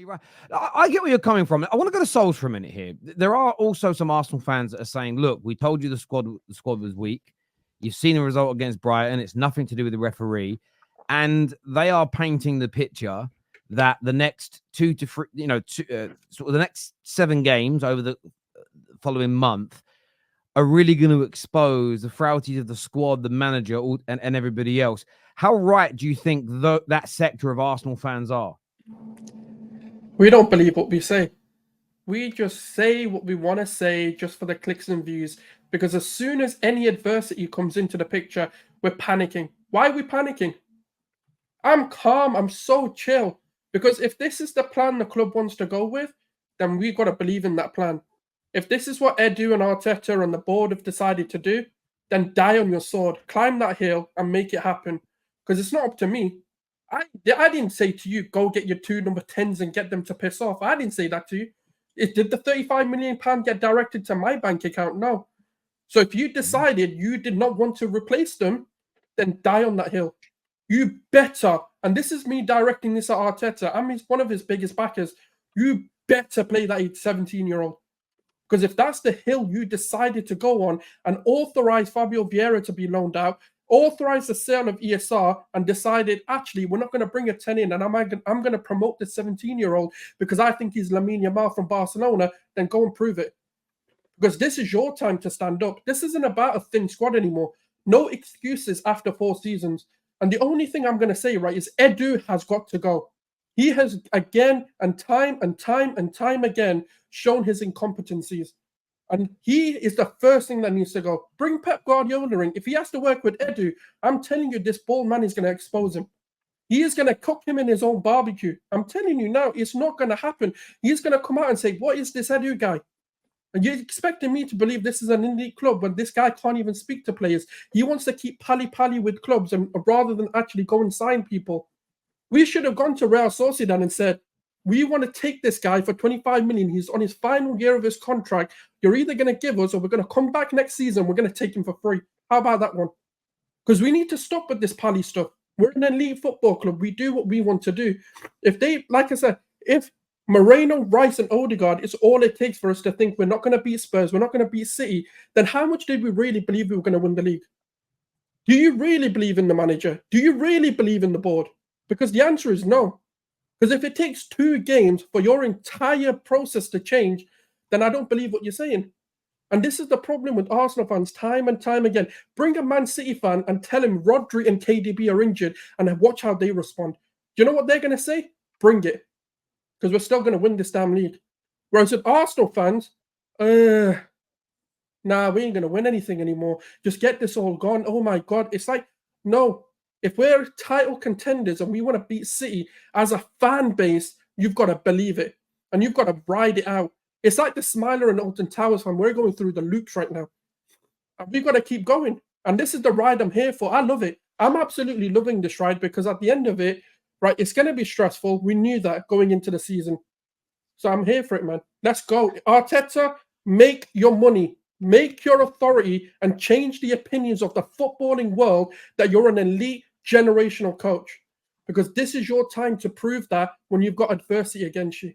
right. I get where you're coming from. I want to go to Souls for a minute here. There are also some Arsenal fans that are saying, look, we told you the squad was weak. You've seen the result against Brighton. It's nothing to do with the referee. And they are painting the picture that the next 2 to 3, sort of the next 7 games over the following month are really going to expose the frailties of the squad, the manager, and everybody else. How right do you think that sector of Arsenal fans are? We don't believe what we say. We just say what we want to say just for the clicks and views. Because as soon as any adversity comes into the picture, we're panicking. Why are we panicking? I'm calm. I'm so chill. Because if this is the plan the club wants to go with, then we've got to believe in that plan. If this is what Edu and Arteta and the board have decided to do, then die on your sword. Climb that hill and make it happen. Because it's not up to me. I didn't say to you, go get your 2 number 10s and get them to piss off. I didn't say that to you. Did the £35 million get directed to my bank account? No. So if you decided you did not want to replace them, then die on that hill. You better, and this is me directing this at Arteta, I'm one of his biggest backers, you better play that 17-year-old. Because if that's the hill you decided to go on and authorize Fabio Vieira to be loaned out, authorize the sale of ESR and decided, actually, we're not going to bring a 10 in and I'm going to promote the 17-year-old because I think he's Lamine Yamal from Barcelona, then go and prove it. Because this is your time to stand up. This isn't about a thin squad anymore. No excuses after 4 seasons. And the only thing I'm going to say, right, is Edu has got to go. He has again and time again shown his incompetencies. And he is the first thing that needs to go. Bring Pep Guardiola in. If he has to work with Edu, I'm telling you, this bald man is going to expose him. He is going to cook him in his own barbecue. I'm telling you now, it's not going to happen. He's going to come out and say, what is this Edu guy? And you're expecting me to believe this is an elite club when this guy can't even speak to players. He wants to keep pally-pally with clubs and rather than actually go and sign people. We should have gone to Real Sociedad and said, we want to take this guy for 25 million. He's on his final year of his contract. You're either going to give us or we're going to come back next season. We're going to take him for free. How about that one? Because we need to stop with this pally stuff. We're an elite football club. We do what we want to do. If they, like I said, if Moreno, Rice, and Odegaard is all it takes for us to think we're not going to beat Spurs, we're not going to beat City, then how much did we really believe we were going to win the league? Do you really believe in the manager? Do you really believe in the board? Because the answer is no. Because if it takes 2 games for your entire process to change, then I don't believe what you're saying. And this is the problem with Arsenal fans time and time again. Bring a Man City fan and tell him Rodri and KDB are injured and watch how they respond. Do you know what they're going to say? Bring it. Because we're still going to win this damn league. Whereas with Arsenal fans, nah, we ain't going to win anything anymore. Just get this all gone. Oh my God. It's like, no. If we're title contenders and we want to beat City as a fan base, you've got to believe it. And you've got to ride it out. It's like the Smiler and Alton Towers fan. We're going through the loops right now. And we've got to keep going. And this is the ride I'm here for. I love it. I'm absolutely loving this ride because at the end of it, right, it's going to be stressful. We knew that going into the season. So I'm here for it, man. Let's go. Arteta, make your money. Make your authority and change the opinions of the footballing world that you're an elite generational coach. Because this is your time to prove that when you've got adversity against you.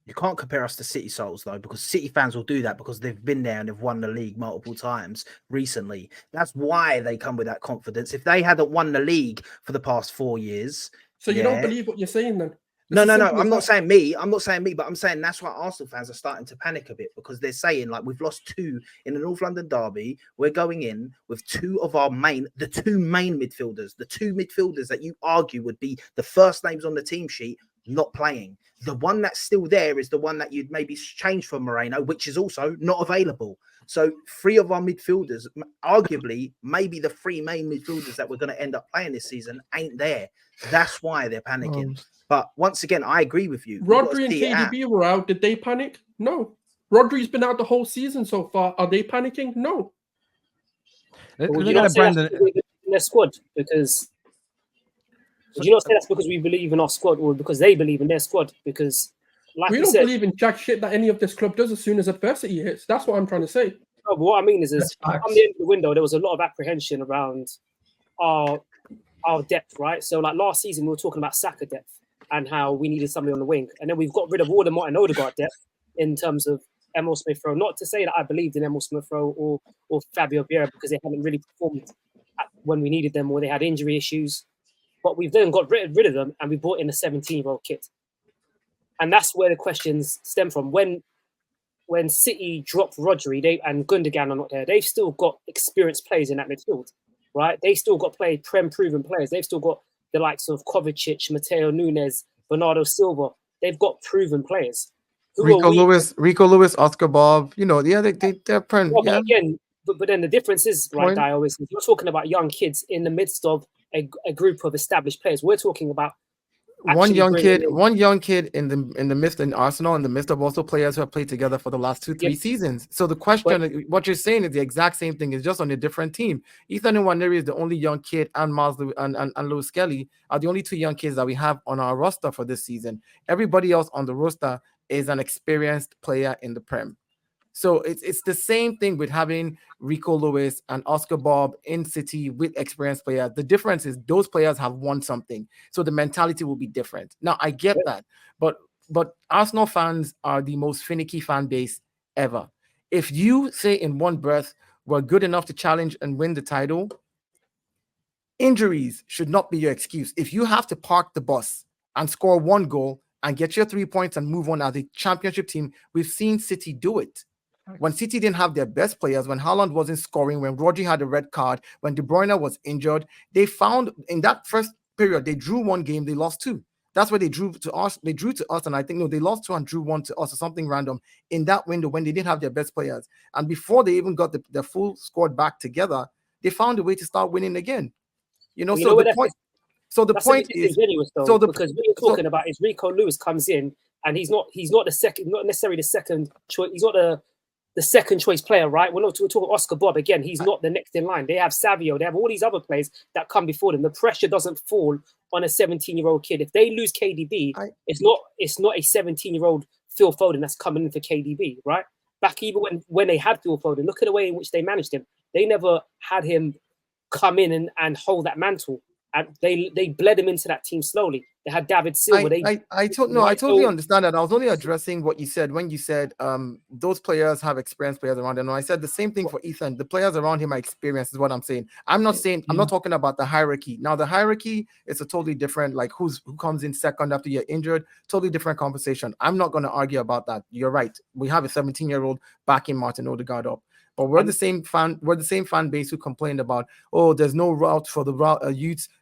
You can't compare us to City Souls, though, because City fans will do that because they've been there and they've won the league multiple times recently. That's why they come with that confidence. If they hadn't won the league for the past 4 years... So you don't believe what you're saying, then? No. I'm not saying me, but I'm saying that's why Arsenal fans are starting to panic a bit because they're saying, like, we've lost 2 in the North London derby. We're going in with 2 of our the 2 main midfielders, the 2 midfielders that you argue would be the first names on the team sheet, not playing. The one that's still there is the one that you'd maybe change for Moreno, which is also not available. So 3 of our midfielders, arguably, maybe the 3 main midfielders that we're going to end up playing this season ain't there. That's why they're panicking. But once again, I agree with you. Rodri and KDB were out. Did they panic? No. Rodri's been out the whole season so far. Are they panicking? No. Would you not say that's because we believe in their squad? Because would you not say that's because we believe in our squad or because they believe in their squad? Because like we don't believe in jack shit that any of this club does as soon as adversity hits. That's what I'm trying to say. No, but what I mean is on the end of the window, there was a lot of apprehension around our depth, right? So like last season, we were talking about Saka depth. and how we needed somebody on the wing. And then we've got rid of all the Martin Odegaard depth in terms of Emil Smith-Rowe. Not to say that I believed in Emil Smith-Rowe or Fabio Vieira because they hadn't really performed when we needed them or they had injury issues. But we've then got rid of them and we brought in a 17-year-old kid. And that's where the questions stem from. When City dropped Rodri and Gundogan are not there, they've still got experienced players in that midfield, right? They still got Prem-proven players. They've still got the likes of Kovacic, Mateo Nunes, Bernardo Silva. They've got proven players. Rico Lewis, Oscar Bob. You know, yeah, they're prem. Well, again, but then the difference is, right, Dio, is you're talking about young kids in the midst of a group of established players. We're talking about one young kid in the midst in Arsenal, in the midst of also players who have played together for the last 2-3 seasons. So the question, what you're saying is the exact same thing. It's just on a different team. Ethan Nwaneri is the only young kid, and Miles and Lewis Kelly are the only 2 young kids that we have on our roster for this season. Everybody else on the roster is an experienced player in the Prem. So it's the same thing with having Rico Lewis and Oscar Bob in City with experienced players. The difference is those players have won something, so the mentality will be different. Now, I get that, but Arsenal fans are the most finicky fan base ever. If you say in one breath, we're good enough to challenge and win the title, injuries should not be your excuse. If you have to park the bus and score 1 goal and get your 3 points and move on as a championship team, we've seen City do it. When City didn't have their best players, when Haaland wasn't scoring, when Rodri had a red card, when De Bruyne was injured, they found in that first period, they drew 1 game, they lost 2. That's where they drew to us. They drew to us, and I think, they lost 2 and drew 1 to us or something random in that window when they didn't have their best players. And before they even got the full squad back together, they found a way to start winning again. Because what you're talking about is Rico Lewis comes in and he's not necessarily the second choice. He's not the second choice player, right? We're talking Oscar Bob again. He's not the next in line. They have Savio. They have all these other players that come before them. The pressure doesn't fall on a 17-year-old kid. If they lose KDB, it's not a 17-year-old Phil Foden that's coming in for KDB, right? Back even when they had Phil Foden, look at the way in which they managed him. They never had him come in and hold that mantle. And they bled him into that team slowly. They had David Silva. I totally understand that. I was only addressing what you said when you said those players have experienced players around them. And I said the same thing for Ethan. The players around him are experienced, is what I'm saying. I'm not talking about the hierarchy. Now the hierarchy is a totally different, like who comes in second after you're injured, totally different conversation. I'm not going to argue about that. You're right. We have a 17-year-old backing Martin Odegaard up. But we're the same fan base who complained about, there's no route for the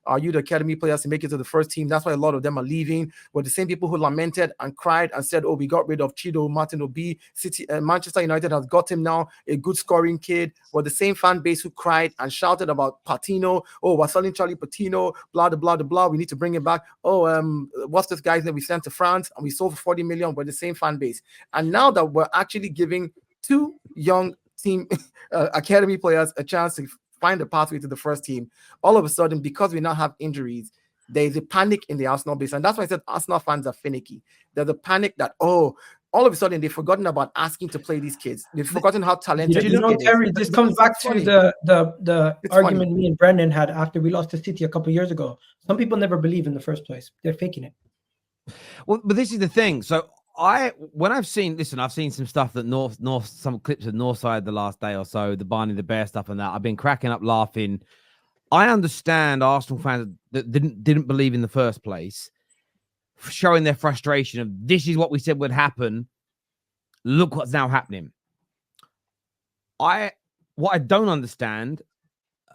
our youth academy players to make it to the first team. That's why a lot of them are leaving. We're the same people who lamented and cried and said, we got rid of Chido, Martin Obi. Manchester United has got him now, a good scoring kid. We're the same fan base who cried and shouted about Patino. We're selling Charlie Patino, blah, blah, blah, blah. We need to bring him back. What's this guy's name we sent to France and we sold for 40 million. We're the same fan base. And now that we're actually giving 2 young team academy players a chance to find a pathway to the first team, all of a sudden, because we now have injuries, there's a panic in the Arsenal base. And that's why I said Arsenal fans are finicky. There's a panic that, all of a sudden they've forgotten about asking to play these kids. They've forgotten how talented Terry, this comes back to the argument me and Brendan had after we lost to City a couple of years ago. Some people never believe in the first place. They're faking it. Well, but this is the thing. So I've seen some stuff that some clips of Northside the last day or so, the Barney the Bear stuff and that. I've been cracking up laughing. I understand Arsenal fans that didn't believe in the first place, showing their frustration of this is what we said would happen. Look what's now happening. What I don't understand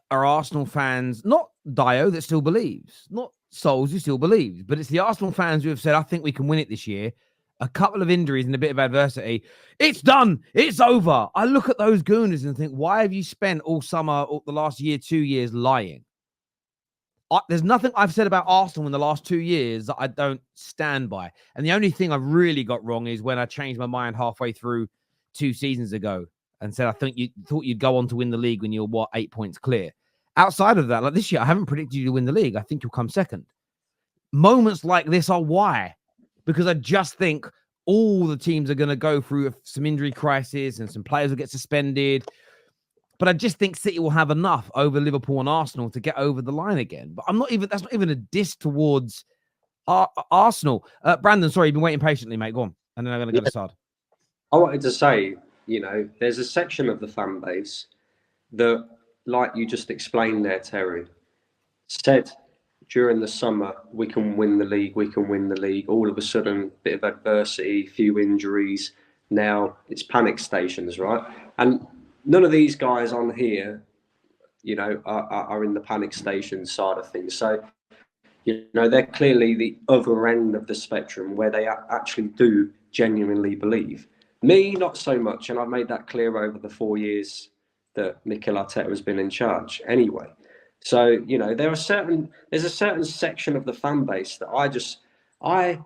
are Arsenal fans, not Dio that still believes, not Souls who still believes, but it's the Arsenal fans who have said, I think we can win it this year. A couple of injuries and a bit of adversity. It's done. It's over. I look at those gooners and think, why have you spent all summer, the last year, 2 years lying? There's nothing I've said about Arsenal in the last 2 years that I don't stand by. And the only thing I've really got wrong is when I changed my mind halfway through 2 seasons ago and said, I think you thought you'd go on to win the league when you're 8 points clear. Outside of that, like this year, I haven't predicted you to win the league. I think you'll come second. Moments like this are why. Because I just think all the teams are going to go through some injury crisis and some players will get suspended. But I just think City will have enough over Liverpool and Arsenal to get over the line again. But that's not even a diss towards Arsenal. Brandon, sorry, you've been waiting patiently, mate. Go on. And then I'm going to go to Sard. I wanted to say, there's a section of the fan base that, like you just explained there, Terry, said during the summer, we can win the league. All of a sudden, bit of adversity, few injuries. Now it's panic stations, right? And none of these guys on here, are in the panic station side of things. So, they're clearly the other end of the spectrum where they actually do genuinely believe. Me, not so much. And I've made that clear over the 4 years that Mikel Arteta has been in charge anyway. So, there's a certain section of the fan base that I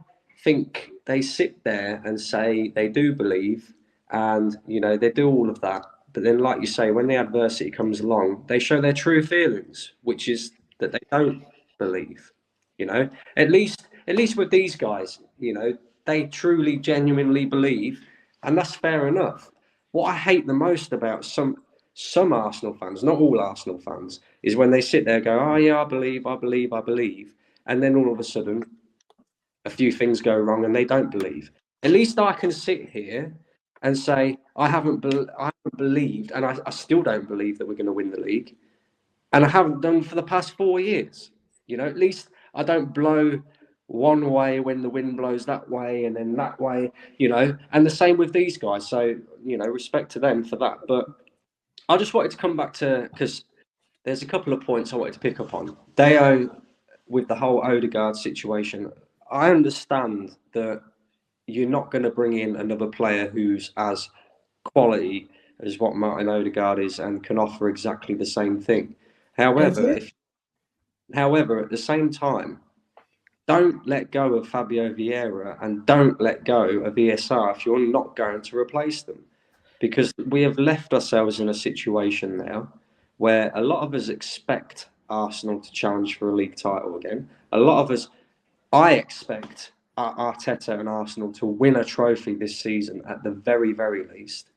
think they sit there and say they do believe and, they do all of that. But then, like you say, when the adversity comes along, they show their true feelings, which is that they don't believe, at least with these guys, they truly, genuinely believe. And that's fair enough. What I hate the most about some Arsenal fans, not all Arsenal fans, is when they sit there and go, oh yeah, I believe. And then all of a sudden, a few things go wrong and they don't believe. At least I can sit here and say, I haven't believed, and I still don't believe that we're going to win the league. And I haven't done for the past 4 years. At least I don't blow one way when the wind blows that way and then that way, and the same with these guys. So, respect to them for that. But I just wanted to come back to, because there's a couple of points I wanted to pick up on. Deo, with the whole Odegaard situation, I understand that you're not going to bring in another player who's as quality as what Martin Odegaard is and can offer exactly the same thing. However, at the same time, don't let go of Fabio Vieira and don't let go of ESR if you're not going to replace them. Because we have left ourselves in a situation now where a lot of us expect Arsenal to challenge for a league title again. A lot of us, I expect Arteta and Arsenal to win a trophy this season at the very, very least.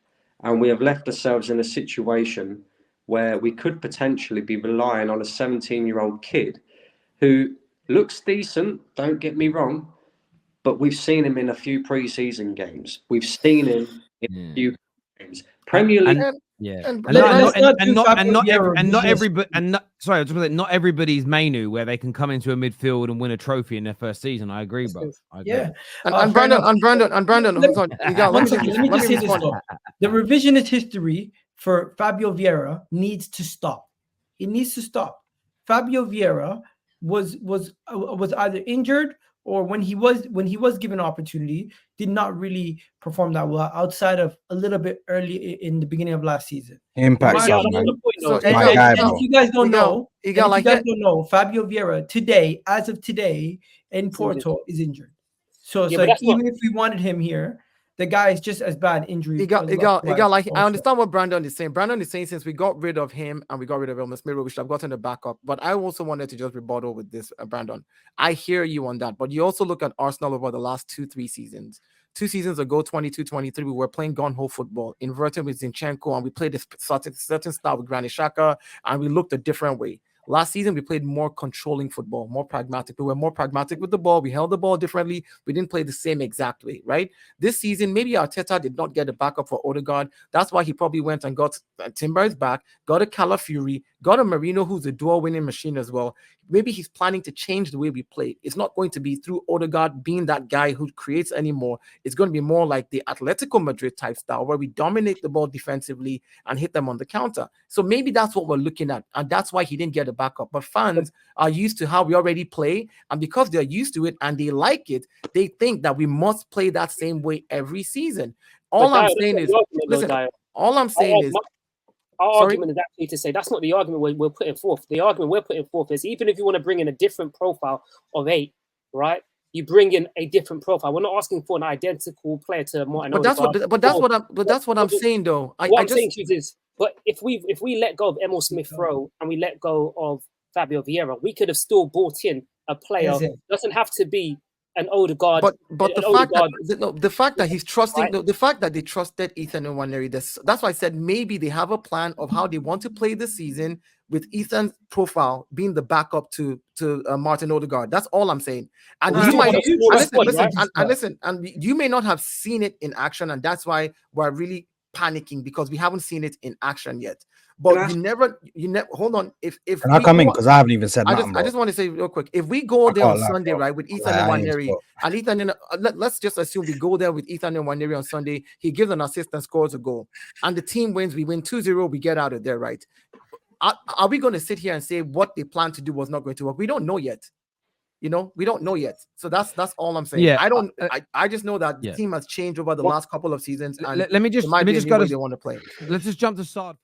And we have left ourselves in a situation where we could potentially be relying on a 17-year-old kid who looks decent, don't get me wrong, but we've seen him in a few pre-season games. We've seen him in a few games. Premier League. Not everybody's Mainu where they can come into a midfield and win a trophy in their first season. I agree, bro. Yeah. And Brandon, let me just say this though. The revisionist history for Fabio Vieira needs to stop. It needs to stop. Fabio Vieira was either injured or when he was given opportunity, did not really perform that well outside of a little bit early in the beginning of last season. Impact. If you guys don't know, Fabio Vieira as of today in Porto is injured. So even if we wanted him here, the guy is just as bad injury. I understand what Brandon is saying. Brandon is saying since we got rid of him and we got rid of Elmas Miro, we should have gotten a backup. But I also wanted to just rebuttal with this, Brandon. I hear you on that. But you also look at Arsenal over the last 2-3 seasons. 2 seasons ago, 22-23, we were playing gun-ho football, inverted with Zinchenko, and we played a certain style with Granit Xhaka, and we looked a different way. Last season, we played more controlling football, more pragmatic. We were more pragmatic with the ball. We held the ball differently. We didn't play the same exact way, right? This season, maybe Arteta did not get a backup for Odegaard. That's why he probably went and got Timber's back, got a Calafiori, got a Marino who's a dual winning machine as well. Maybe he's planning to change the way we play. It's not going to be through Odegaard being that guy who creates anymore. It's going to be more like the Atletico Madrid type style where we dominate the ball defensively and hit them on the counter. So maybe that's what we're looking at. And that's why he didn't get a backup. But fans are used to how we already play. And because they're used to it and they like it, they think that we must play that same way every season. All I'm saying is, our argument is actually to say that's not the argument we're putting forth. The argument we're putting forth is even if you want to bring in a different profile of 8, right? You bring in a different profile. We're not asking for an identical player to Martin. But that's what I'm saying though. I'm saying is, but if we let go of Emil Smith Rowe and we let go of Fabio Vieira, we could have still brought in a player. Doesn't have to be an Odegaard. But an the fact that he's trusting right? the fact that they trusted Ethan and Nwaneri, that's why I said maybe they have a plan of how they want to play the season with Ethan's profile being the backup to Martin Odegaard. That's all I'm saying. And you might listen, and you may not have seen it in action, and that's why we're really panicking, because we haven't seen it in action yet. But you never hold on. If can I come in, because I haven't even said nothing, I just want to say real quick, if we go there on Sunday, right, with Ethan and Nwaneri, and Ethan, let's just assume we go there with Ethan and Nwaneri on Sunday, he gives an assist and scores a goal, and the team wins, we win 2-0, we get out of there, right? Are we going to sit here and say what they plan to do was not going to work? We don't know yet. We don't know yet. So that's all I'm saying. Yeah, I just know that the team has changed over the last couple of seasons, and let me just go to, they want to play. Let's just jump to Sard.